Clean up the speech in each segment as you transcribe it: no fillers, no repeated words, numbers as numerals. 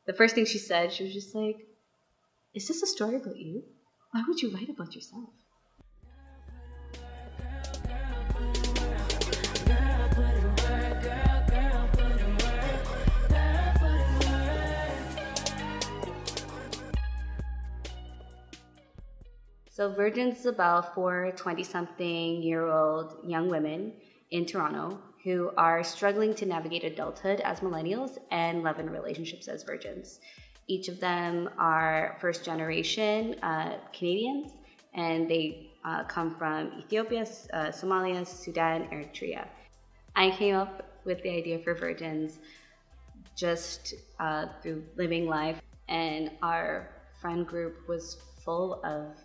The first thing she said, she was just like, is this a story about you? Why would you write about yourself? So Virgins is about four 20-something-year-old young women in Toronto who are struggling to navigate adulthood as millennials and love in relationships as virgins. Each of them are first-generation Canadians, and they come from Ethiopia, Somalia, Sudan, Eritrea. I came up with the idea for Virgins just through living life, and our friend group was full of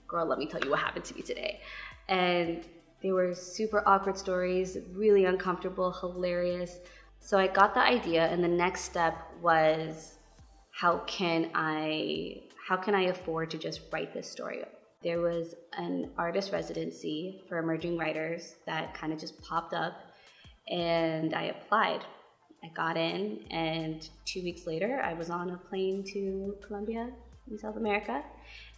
girl, let me tell you what happened to me today. And they were super awkward stories, really uncomfortable, hilarious. So I got the idea, and the next step was, how can I afford to just write this story? There was an artist residency for emerging writers that kind of just popped up, and I applied. I got in, and 2 weeks later, I was on a plane to Colombia in South America,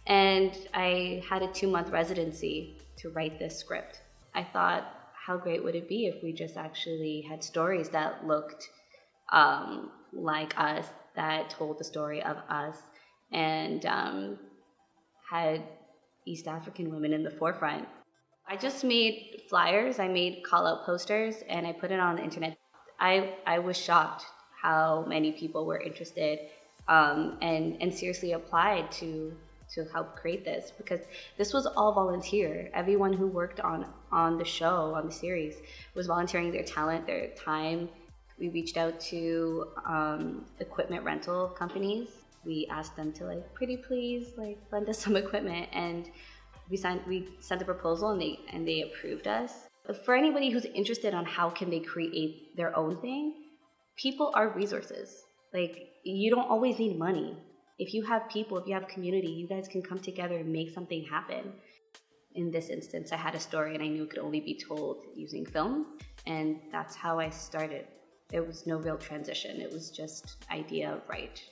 and I had a 2-month residency to write this script. I thought, how great would it be if we just actually had stories that looked like us, that told the story of us, and had East African women in the forefront. I just made flyers, I made call-out posters, and I put it on the internet. I was shocked how many people were interested and seriously applied to help create this, because this was all volunteer. Everyone who worked on the show, on the series, was volunteering their talent, their time. We reached out to equipment rental companies. We asked them to, like, pretty please, like, lend us some equipment, and we sent a proposal, and they approved us. For anybody who's interested on how can they create their own thing, people are resources. Like, you don't always need money. If you have people, if you have community, you guys can come together and make something happen. In this instance, I had a story, and I knew it could only be told using film, and that's how I started. There was no real transition. It was just idea of write.